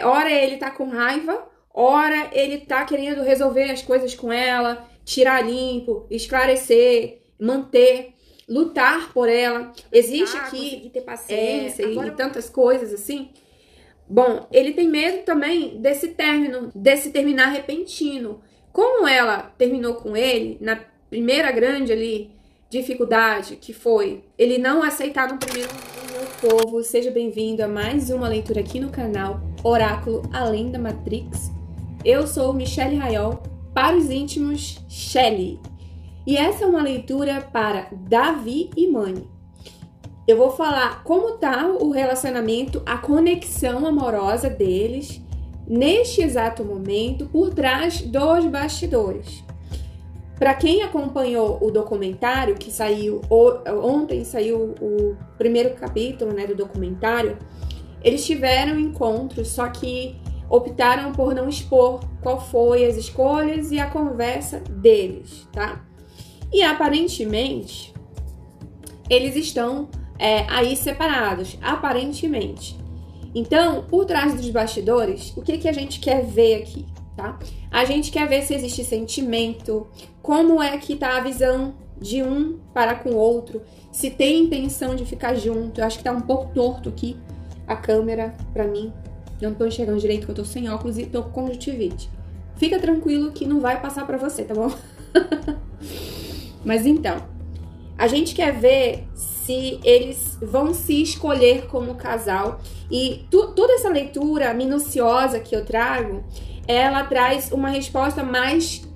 Ora ele tá com raiva, ora ele tá querendo resolver as coisas com ela, tirar limpo, esclarecer, manter, lutar por ela. Existe aqui ter paciência e tantas coisas assim. Bom, ele tem medo também desse término, desse terminar repentino. Como ela terminou com ele, na primeira grande ali dificuldade, que foi ele não aceitar no primeiro meu povo, seja bem-vindo a mais uma leitura aqui no canal Oráculo Além da Matrix. Eu sou Michelle Raiol, para os íntimos, Shelly. E essa é uma leitura para Davi e Mani. Eu vou falar como tá o relacionamento, a conexão amorosa deles neste exato momento por trás dos bastidores. Para quem acompanhou o documentário que saiu ontem, saiu o primeiro capítulo, né, do documentário, eles tiveram encontros, só que optaram por não expor qual foi as escolhas e a conversa deles, tá? E aparentemente eles estão aí separados, aparentemente. Então, por trás dos bastidores, o que a gente quer ver aqui, tá? A gente quer ver se existe sentimento, como é que tá a visão de um para com o outro, se tem intenção de ficar junto. Eu acho que tá um pouco torto aqui a câmera pra mim. Não tô enxergando direito, porque eu tô sem óculos e tô com conjuntivite. Fica tranquilo que não vai passar pra você, tá bom? Mas então, a gente quer ver se eles vão se escolher como casal. E toda essa leitura minuciosa que eu trago, ela traz uma resposta mais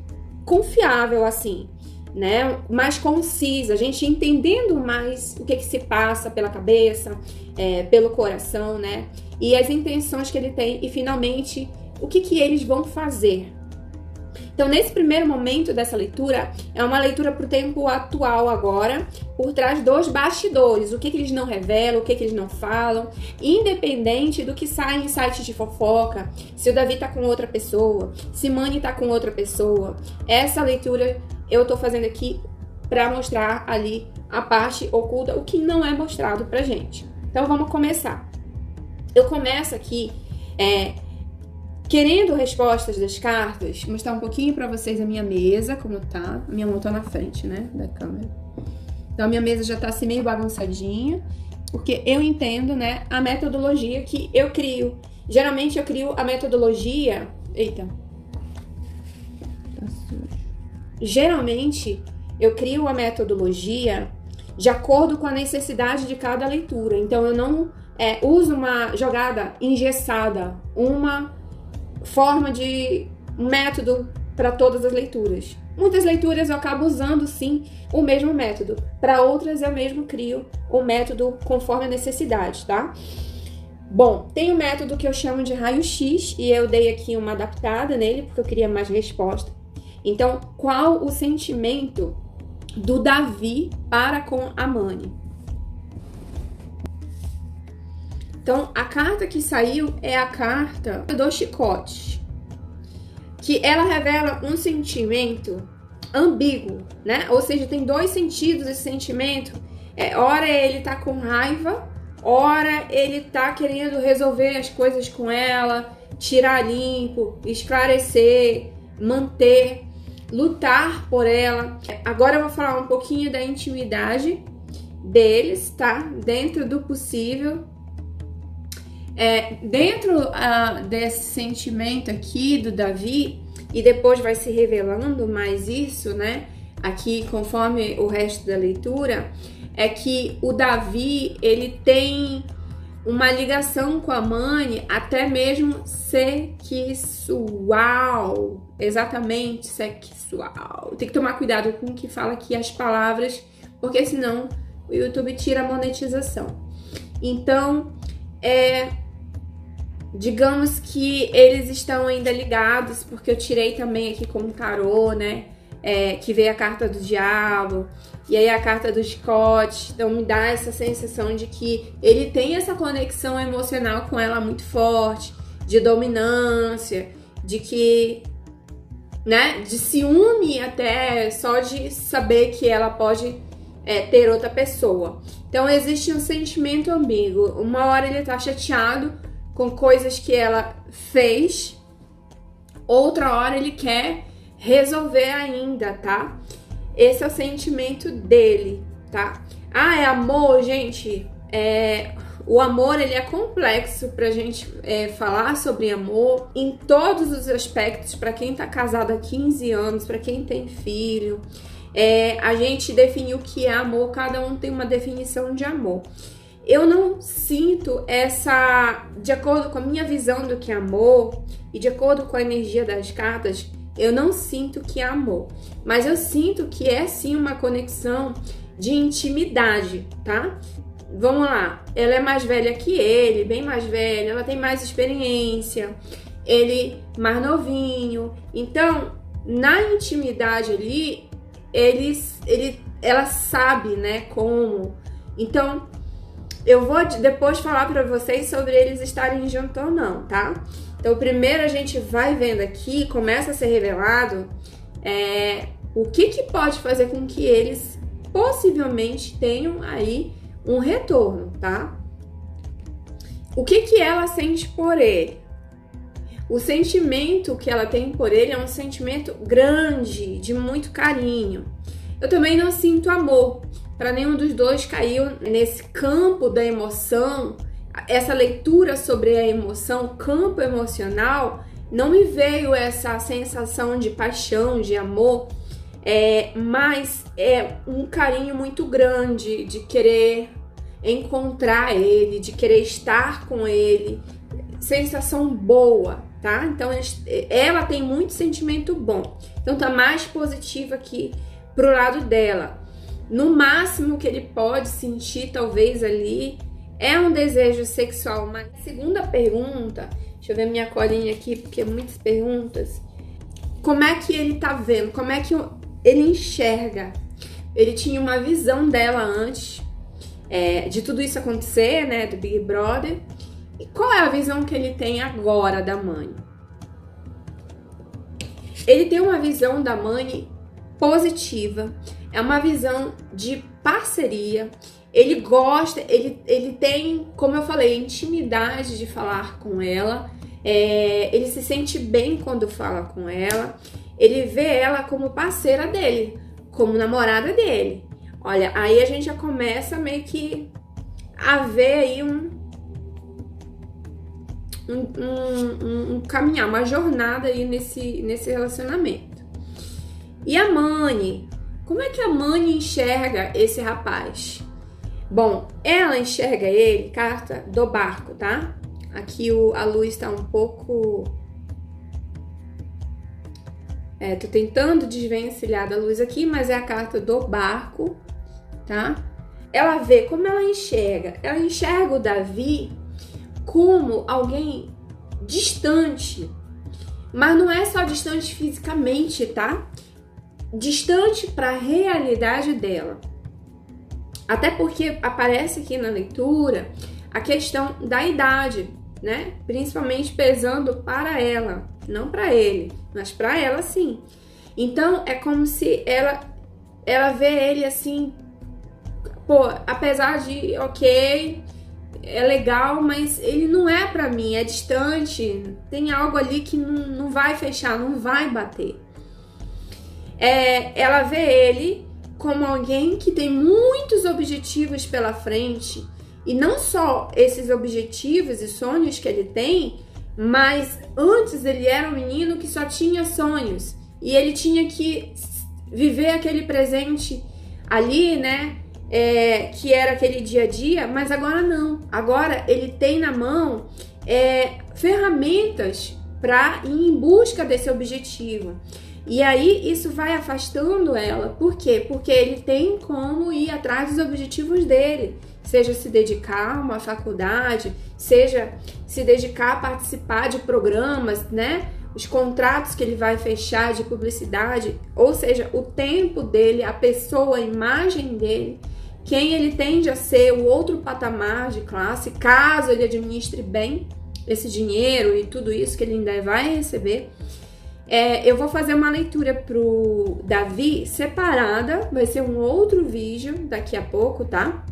confiável, assim, né? Mais concisa, a gente entendendo mais o que se passa pela cabeça, pelo coração, né? E as intenções que ele tem e, finalmente, o que eles vão fazer. Então, nesse primeiro momento dessa leitura, é uma leitura para o tempo atual agora, por trás dos bastidores, o que eles não revelam, o que eles não falam, independente do que sai em sites de fofoca, se o Davi tá com outra pessoa, se Mani tá com outra pessoa. Essa leitura eu tô fazendo aqui para mostrar ali a parte oculta, o que não é mostrado pra gente. Então, vamos começar. Eu começo aqui querendo respostas das cartas, mostrar um pouquinho pra vocês a minha mesa, como tá. A minha mão tá na frente, né, da câmera. Então, a minha mesa já tá assim meio bagunçadinha, porque eu entendo, né, a metodologia que eu crio. Geralmente, eu crio a metodologia... Eita. Tá sujo. Geralmente, eu crio a metodologia de acordo com a necessidade de cada leitura. Então, eu não uso uma jogada engessada, uma forma de método para todas as leituras. Muitas leituras eu acabo usando, sim, o mesmo método. Para outras, eu mesmo crio o método conforme a necessidade, tá? Bom, tem o método que eu chamo de raio-x e eu dei aqui uma adaptada nele porque eu queria mais resposta. Então, qual o sentimento do Davi para com a Mani? Então, a carta que saiu é a carta do chicote, que ela revela um sentimento ambíguo, né? Ou seja, tem dois sentidos esse sentimento. Ora ele tá com raiva, ora ele tá querendo resolver as coisas com ela, tirar limpo, esclarecer, manter, lutar por ela. Agora eu vou falar um pouquinho da intimidade deles, tá? Dentro do possível. Dentro desse sentimento aqui do Davi, e depois vai se revelando mais isso, né? Aqui, conforme o resto da leitura, é que o Davi, ele tem uma ligação com a Mani, até mesmo sexual. Exatamente, sexual. Tem que tomar cuidado com o que fala aqui as palavras, porque senão o YouTube tira a monetização. Então, digamos que eles estão ainda ligados, porque eu tirei também aqui como tarô, né? Que veio a carta do diabo, e aí a carta do chicote. Então me dá essa sensação de que ele tem essa conexão emocional com ela muito forte, de dominância, de que, né? De ciúme até, só de saber que ela pode ter outra pessoa. Então existe um sentimento ambíguo. Uma hora ele tá chateado com coisas que ela fez, outra hora ele quer resolver ainda, tá? Esse é o sentimento dele, tá? Ah, é amor, gente. O amor, ele é complexo pra gente falar sobre amor em todos os aspectos. Pra quem tá casado há 15 anos, pra quem tem filho, a gente definiu o que é amor, cada um tem uma definição de amor. Eu não sinto de acordo com a minha visão do que é amor e de acordo com a energia das cartas, eu não sinto que é amor. Mas eu sinto que é sim uma conexão de intimidade, tá? Vamos lá, ela é mais velha que ele, bem mais velha, ela tem mais experiência, ele mais novinho. Então, na intimidade ali, ela sabe, né, como. Então, eu vou depois falar pra vocês sobre eles estarem juntos ou não, tá? Então, primeiro a gente vai vendo aqui, começa a ser revelado o que pode fazer com que eles possivelmente tenham aí um retorno, tá? O que ela sente por ele? O sentimento que ela tem por ele é um sentimento grande, de muito carinho. Eu também não sinto amor. Para nenhum dos dois caiu nesse campo da emoção. Essa leitura sobre a emoção, campo emocional, não me veio essa sensação de paixão, de amor, mas é um carinho muito grande de querer encontrar ele, de querer estar com ele, sensação boa, tá? Então ela tem muito sentimento bom, então tá mais positivo aqui pro lado dela. No máximo que ele pode sentir, talvez ali, é um desejo sexual. Mas a segunda pergunta, deixa eu ver minha colinha aqui, porque muitas perguntas. Como é que ele tá vendo? Como é que ele enxerga? Ele tinha uma visão dela antes de tudo isso acontecer, né? Do Big Brother. E qual é a visão que ele tem agora da mãe? Ele tem uma visão da mãe positiva. É uma visão de parceria. Ele gosta, ele tem, como eu falei, intimidade de falar com ela. Ele se sente bem quando fala com ela. Ele vê ela como parceira dele, como namorada dele. Olha, aí a gente já começa meio que a ver aí um caminhar, uma jornada aí nesse relacionamento. E a mãe? Como é que a mãe enxerga esse rapaz? Bom, ela enxerga ele, carta do barco, tá? Aqui a luz tá um pouco... tô tentando desvencilhar da luz aqui, mas é a carta do barco, tá? Ela vê como ela enxerga. Ela enxerga o Davi como alguém distante. Mas não é só distante fisicamente, tá? Distante para a realidade dela. Até porque aparece aqui na leitura a questão da idade, né? Principalmente pesando para ela, não para ele, mas para ela sim. Então é como se ela vê ele assim, pô, apesar de ok, é legal, mas ele não é para mim, é distante, tem algo ali que não vai fechar, não vai bater. Ela vê ele como alguém que tem muitos objetivos pela frente, e não só esses objetivos e sonhos que ele tem, mas antes ele era um menino que só tinha sonhos, e ele tinha que viver aquele presente ali, né, que era aquele dia a dia, mas agora não, agora ele tem na mão ferramentas para ir em busca desse objetivo. E aí isso vai afastando ela. Por quê? Porque ele tem como ir atrás dos objetivos dele. Seja se dedicar a uma faculdade, seja se dedicar a participar de programas, né? Os contratos que ele vai fechar de publicidade, ou seja, o tempo dele, a pessoa, a imagem dele, quem ele tende a ser, o outro patamar de classe, caso ele administre bem esse dinheiro e tudo isso que ele ainda vai receber. Eu vou fazer uma leitura pro Davi separada, vai ser um outro vídeo daqui a pouco, tá?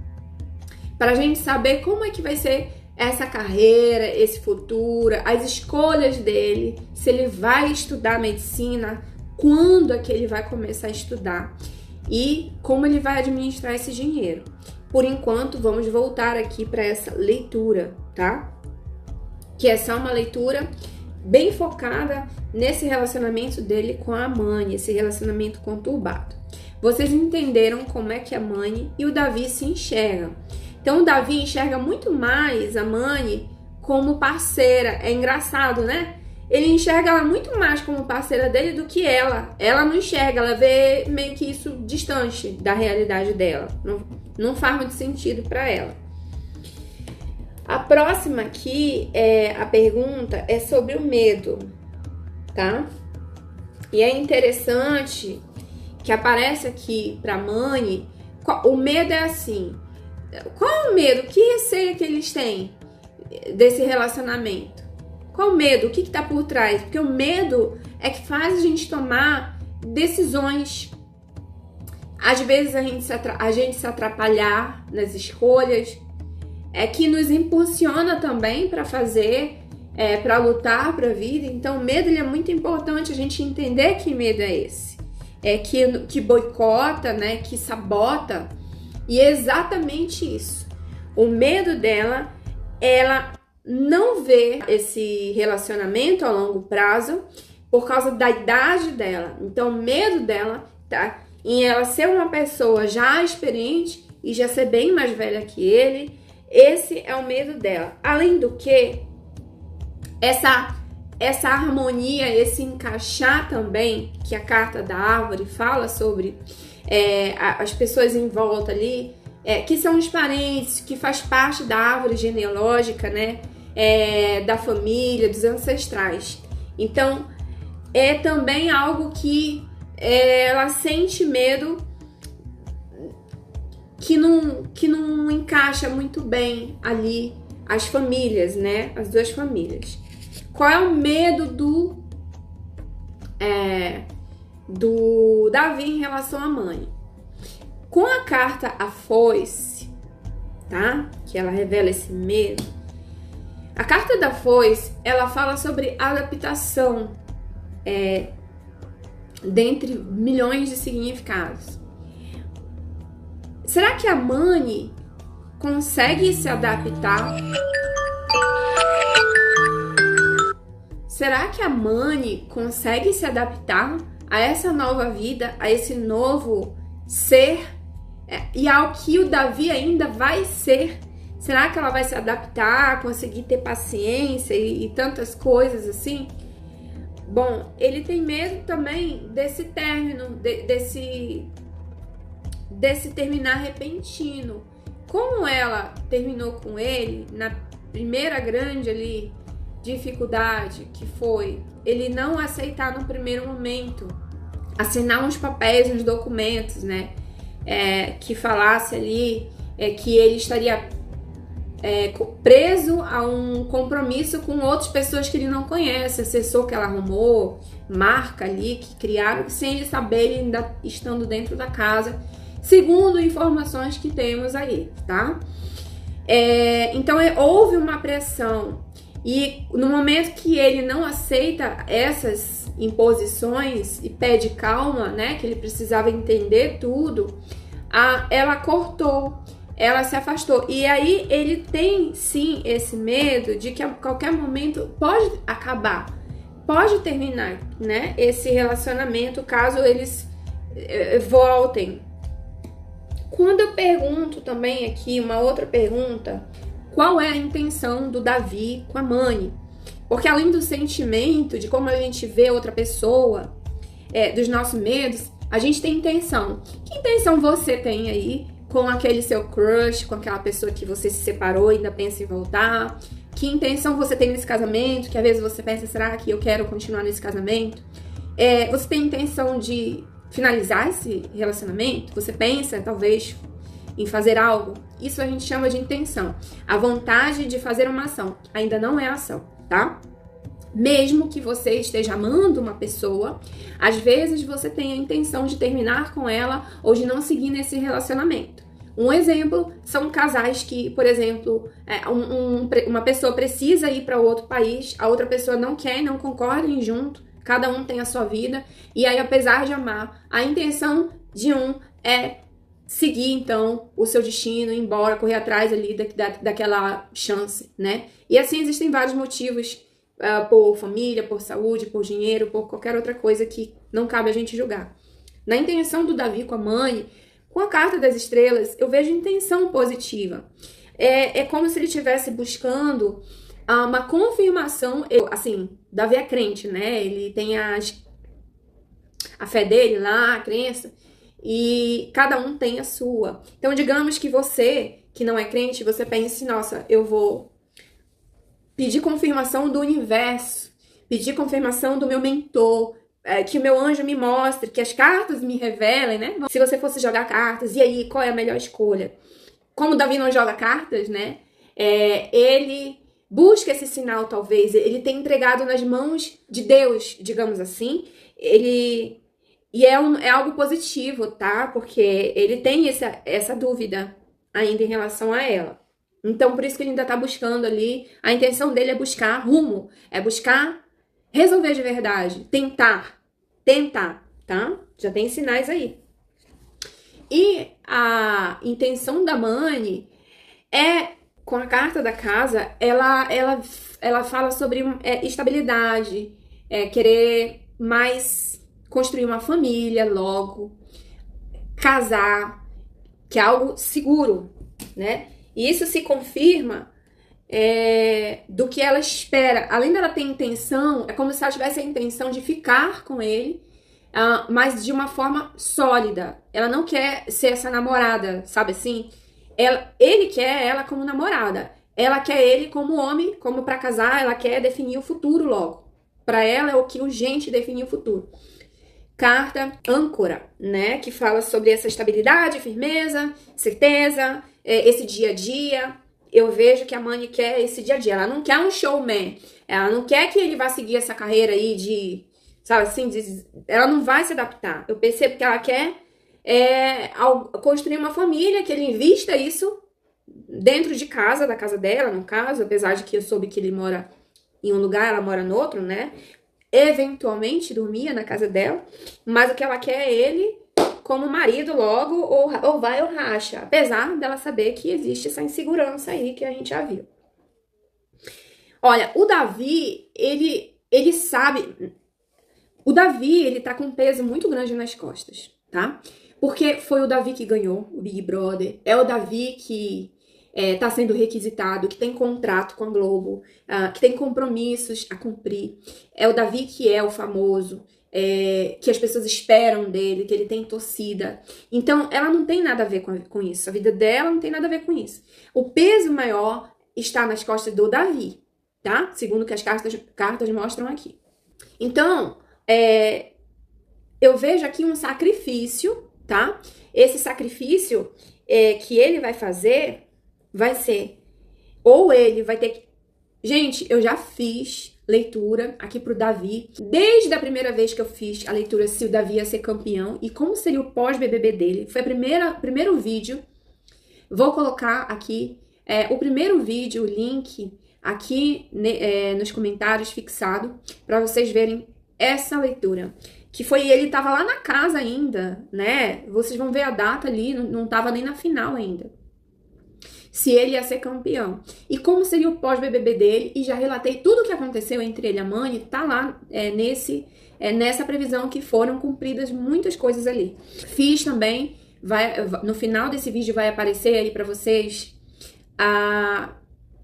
Pra gente saber como é que vai ser essa carreira, esse futuro, as escolhas dele, se ele vai estudar medicina, quando é que ele vai começar a estudar e como ele vai administrar esse dinheiro. Por enquanto, vamos voltar aqui para essa leitura, tá? Que é só uma leitura bem focada nesse relacionamento dele com a mãe, esse relacionamento conturbado. Vocês entenderam como é que a mãe e o Davi se enxergam. Então, o Davi enxerga muito mais a mãe como parceira. É engraçado, né? Ele enxerga ela muito mais como parceira dele do que ela. Ela não enxerga, ela vê meio que isso distante da realidade dela. Não faz muito sentido para ela. A próxima aqui, a pergunta é sobre o medo, tá? E é interessante que aparece aqui para a mãe, o medo é assim. Qual é o medo? Que receio que eles têm desse relacionamento? Qual o medo? O que está por trás? Porque o medo é que faz a gente tomar decisões. Às vezes a gente se atrapalhar nas escolhas, que nos impulsiona também para fazer, para lutar para a vida. Então o medo ele é muito importante a gente entender que medo é esse. Que boicota, né? Que sabota. E é exatamente isso. O medo dela, ela não vê esse relacionamento a longo prazo por causa da idade dela. Então, o medo dela tá em ela ser uma pessoa já experiente e já ser bem mais velha que ele. Esse é o medo dela. Além do que, essa harmonia, esse encaixar também, que a carta da árvore fala sobre as pessoas em volta ali, que são os parentes, que faz parte da árvore genealógica, né? Da família, dos ancestrais. Então, é também algo que ela sente medo que não encaixa muito bem ali as famílias, né? As duas famílias. Qual é o medo do Davi em relação à mãe? Com a carta A Foice, tá? Que ela revela esse medo. A carta da Foice, ela fala sobre adaptação, dentre milhões de significados. Será que a mãe consegue se adaptar? Será que a mãe consegue se adaptar a essa nova vida, a esse novo ser e ao que o Davi ainda vai ser? Será que ela vai se adaptar, conseguir ter paciência e tantas coisas assim? Bom, ele tem medo também desse término, desse terminar repentino. Como ela terminou com ele na primeira grande ali dificuldade, que foi ele não aceitar no primeiro momento, assinar uns papéis, uns documentos, né? Que falasse ali que ele estaria preso a um compromisso com outras pessoas que ele não conhece, assessor que ela arrumou, marca ali, que criaram, sem ele saber, ele ainda estando dentro da casa, segundo informações que temos aí, tá? Então houve uma pressão, e no momento que ele não aceita essas imposições e pede calma, né, que ele precisava entender tudo, ela cortou, ela se afastou. E aí ele tem sim esse medo de que a qualquer momento pode acabar, pode terminar, né, esse relacionamento caso eles voltem. Quando eu pergunto também aqui, uma outra pergunta, qual é a intenção do Davi com a mãe? Porque além do sentimento, de como a gente vê outra pessoa, dos nossos medos, a gente tem intenção. Que intenção você tem aí com aquele seu crush, com aquela pessoa que você se separou e ainda pensa em voltar? Que intenção você tem nesse casamento? Que às vezes você pensa, será que eu quero continuar nesse casamento? Você tem intenção de finalizar esse relacionamento? Você pensa, talvez, em fazer algo? Isso a gente chama de intenção. A vontade de fazer uma ação ainda não é ação, tá? Mesmo que você esteja amando uma pessoa, às vezes você tem a intenção de terminar com ela ou de não seguir nesse relacionamento. Um exemplo são casais que, por exemplo, uma pessoa precisa ir para outro país, a outra pessoa não quer, não concorda em ir junto, cada um tem a sua vida, e aí, apesar de amar, a intenção de um é seguir, então, o seu destino, ir embora, correr atrás ali daquela chance, né? E assim existem vários motivos, por família, por saúde, por dinheiro, por qualquer outra coisa que não cabe a gente julgar. Na intenção do Davi com a mãe, com a carta das estrelas, eu vejo intenção positiva. É como se ele estivesse buscando uma confirmação. Assim, Davi é crente, né? Ele tem a fé dele lá, a crença, e cada um tem a sua. Então, digamos que você, que não é crente, você pense, nossa, eu vou pedir confirmação do universo, pedir confirmação do meu mentor, que o meu anjo me mostre, que as cartas me revelem, né? Se você fosse jogar cartas, e aí, qual é a melhor escolha? Como Davi não joga cartas, né? Ele busca esse sinal, talvez. Ele tem entregado nas mãos de Deus, digamos assim. E é algo positivo, tá? Porque ele tem essa dúvida ainda em relação a ela. Então, por isso que ele ainda tá buscando ali. A intenção dele é buscar rumo, é buscar resolver de verdade, tentar, tá? Já tem sinais aí. E a intenção da Mani com a carta da casa, ela fala sobre estabilidade, querer mais construir uma família logo, casar, que é algo seguro, né? E isso se confirma do que ela espera. Além dela ter intenção, é como se ela tivesse a intenção de ficar com ele, mas de uma forma sólida. Ela não quer ser essa namorada, sabe assim? Ele quer ela como namorada. Ela quer ele como homem, como pra casar, ela quer definir o futuro logo. Pra ela é o que urgente definir o futuro. Carta âncora, né? Que fala sobre essa estabilidade, firmeza, certeza, esse dia a dia. Eu vejo que a Mani quer esse dia a dia. Ela não quer um showman. Ela não quer que ele vá seguir essa carreira aí de, sabe assim, ela não vai se adaptar. Eu percebo que ela quer construir uma família, que ele invista isso dentro de casa, da casa dela, no caso, apesar de que eu soube que ele mora em um lugar, ela mora no outro, né? Eventualmente dormia na casa dela, mas o que ela quer é ele como marido logo, ou vai ou racha, apesar dela saber que existe essa insegurança aí que a gente já viu. Olha, o Davi, ele sabe, o Davi, ele tá com um peso muito grande nas costas, tá? Porque foi o Davi que ganhou o Big Brother, é o Davi que tá sendo requisitado, que tem contrato com a Globo, que tem compromissos a cumprir. É o Davi que é o famoso, que as pessoas esperam dele, que ele tem torcida. Então, ela não tem nada a ver com isso. A vida dela não tem nada a ver com isso. O peso maior está nas costas do Davi, tá? Segundo o que as cartas mostram aqui. Então, eu vejo aqui um sacrifício, tá? Esse sacrifício que ele vai fazer vai ser, ou ele vai ter que... Gente, eu já fiz leitura aqui pro Davi, desde a primeira vez que eu fiz a leitura se o Davi ia ser campeão e como seria o pós-BBB dele. Foi o primeiro vídeo. Vou colocar aqui o primeiro vídeo, o link, aqui nos comentários fixado, para vocês verem essa leitura. Que foi, ele tava lá na casa ainda, né? Vocês vão ver a data ali, não tava nem na final ainda. Se ele ia ser campeão. E como seria o pós-BBB dele, e já relatei tudo o que aconteceu entre ele e a Mani, tá lá nessa previsão que foram cumpridas muitas coisas ali. Fiz também, no final desse vídeo vai aparecer aí pra vocês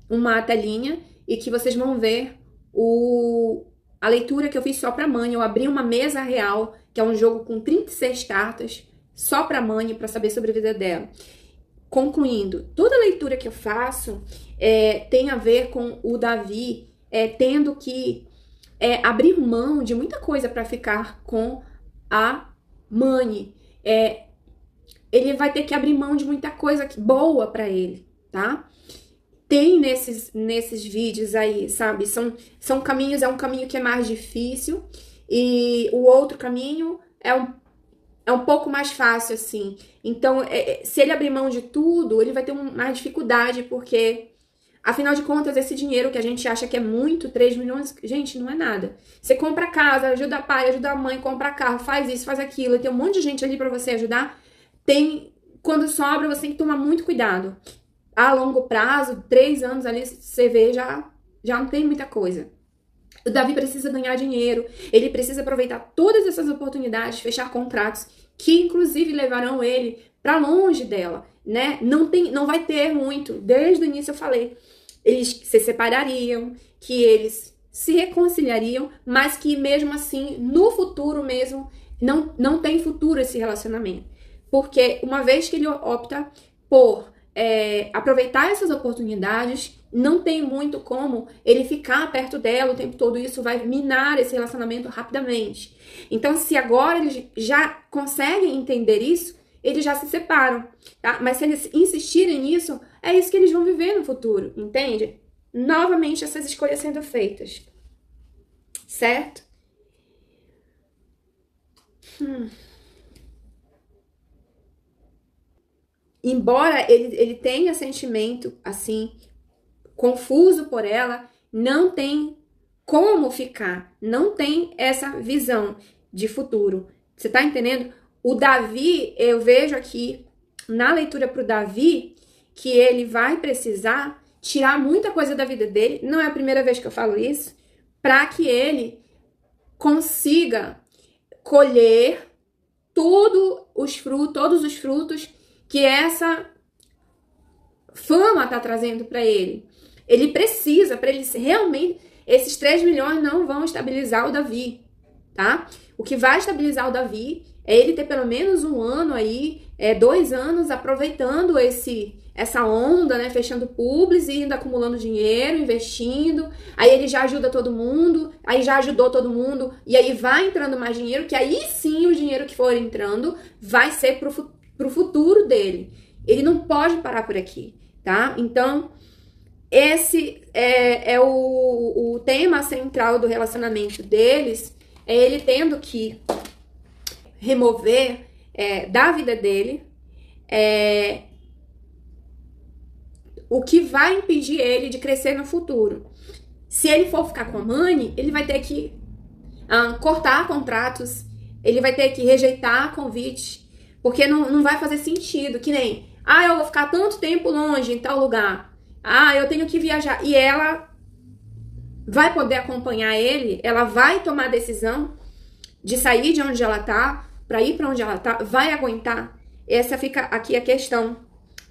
uma telinha, e que vocês vão ver a leitura que eu fiz só pra Mani. Eu abri uma mesa real, que é um jogo com 36 cartas, só pra Mani, pra saber sobre a vida dela. Concluindo, toda leitura que eu faço tem a ver com o Davi tendo que abrir mão de muita coisa para ficar com a Mani. Ele vai ter que abrir mão de muita coisa boa para ele, tá? Tem nesses vídeos aí, sabe? São caminhos, um caminho que é mais difícil, e o outro caminho é um pouco mais fácil, assim. Então, se ele abrir mão de tudo, ele vai ter mais dificuldade, porque, afinal de contas, esse dinheiro que a gente acha que é muito, 3 milhões, gente, não é nada. Você compra casa, ajuda pai, ajuda a mãe, compra carro, faz isso, faz aquilo, e tem um monte de gente ali pra você ajudar. Quando sobra, você tem que tomar muito cuidado. A longo prazo, 3 anos ali, você vê, já não tem muita coisa. O Davi precisa ganhar dinheiro, ele precisa aproveitar todas essas oportunidades, fechar contratos que inclusive levarão ele para longe dela, né? Não vai ter muito. Desde o início eu falei, eles se separariam, que eles se reconciliariam, mas que mesmo assim, no futuro mesmo, não tem futuro esse relacionamento. Porque uma vez que ele opta por aproveitar essas oportunidades, não tem muito como ele ficar perto dela o tempo todo. Isso vai minar esse relacionamento rapidamente. Então, se agora eles já conseguem entender isso, eles já se separam, tá? Mas se eles insistirem nisso, é isso que eles vão viver no futuro, entende? Novamente, essas escolhas sendo feitas, certo? Embora ele tenha sentimento, assim, confuso por ela, não tem como ficar, não tem essa visão de futuro. Você tá entendendo? O Davi, eu vejo aqui na leitura pro Davi que ele vai precisar tirar muita coisa da vida dele, não é a primeira vez que eu falo isso, para que ele consiga colher todos os frutos que essa fama tá trazendo para ele. Ele precisa, para ele realmente, esses 3 milhões não vão estabilizar o Davi, tá? O que vai estabilizar o Davi é ele ter pelo menos 1 ano aí, 2 anos aproveitando essa onda, né? Fechando publis e indo acumulando dinheiro, investindo. Aí ele já ajuda todo mundo, aí já ajudou todo mundo, e aí vai entrando mais dinheiro, que aí sim o dinheiro que for entrando vai ser pro futuro dele. Ele não pode parar por aqui, tá? Então, esse é o tema central do relacionamento deles, é ele tendo que remover da vida dele o que vai impedir ele de crescer no futuro. Se ele for ficar com a Mani, ele vai ter que cortar contratos, ele vai ter que rejeitar convites, porque não vai fazer sentido, que nem, eu vou ficar tanto tempo longe em tal lugar, eu tenho que viajar, e ela vai poder acompanhar ele, ela vai tomar a decisão de sair de onde ela tá, pra ir pra onde ela tá, vai aguentar? Essa fica aqui a questão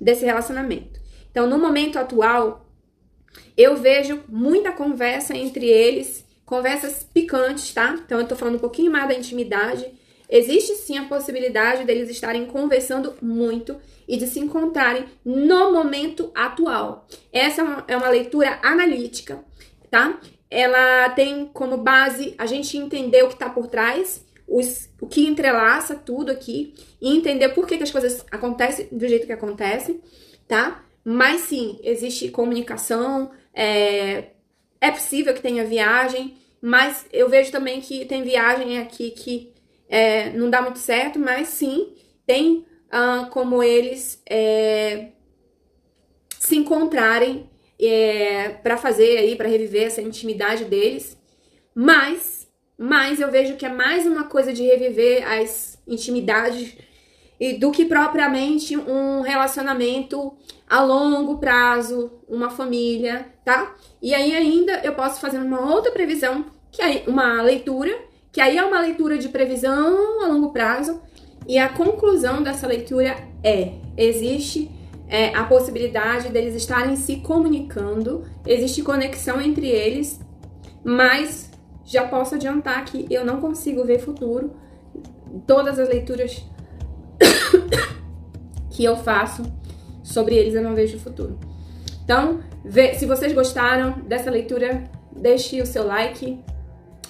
desse relacionamento. Então, no momento atual, eu vejo muita conversa entre eles, conversas picantes, tá? Então, eu tô falando um pouquinho mais da intimidade. Existe sim a possibilidade deles estarem conversando muito e de se encontrarem no momento atual. Essa é uma leitura analítica, tá? Ela tem como base a gente entender o que tá por trás, o que entrelaça tudo aqui, e entender por que as coisas acontecem do jeito que acontecem, tá? Mas sim, existe comunicação, é possível que tenha viagem, mas eu vejo também que tem viagem aqui que não dá muito certo, mas sim, tem como eles se encontrarem para fazer aí, para reviver essa intimidade deles, mas eu vejo que é mais uma coisa de reviver as intimidades do que propriamente um relacionamento a longo prazo, uma família, tá? E aí ainda eu posso fazer uma outra previsão, que é uma leitura, que aí é uma leitura de previsão a longo prazo, e a conclusão dessa leitura existe a possibilidade deles estarem se comunicando, existe conexão entre eles, mas já posso adiantar que eu não consigo ver futuro. Todas as leituras que eu faço sobre eles, eu não vejo futuro. Então, se vocês gostaram dessa leitura, deixe o seu like,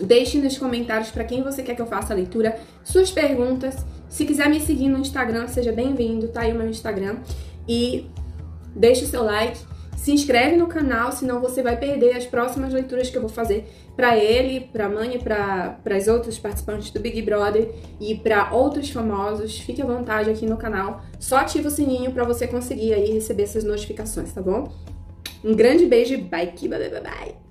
deixe nos comentários para quem você quer que eu faça a leitura, suas perguntas. Se quiser me seguir no Instagram, seja bem-vindo, tá aí o meu Instagram. E deixe o seu like. Se inscreve no canal, senão você vai perder as próximas leituras que eu vou fazer pra ele, pra mãe e para as outras participantes do Big Brother e pra outros famosos. Fique à vontade aqui no canal. Só ativa o sininho pra você conseguir aí receber essas notificações, tá bom? Um grande beijo e bye, bye, bye, bye.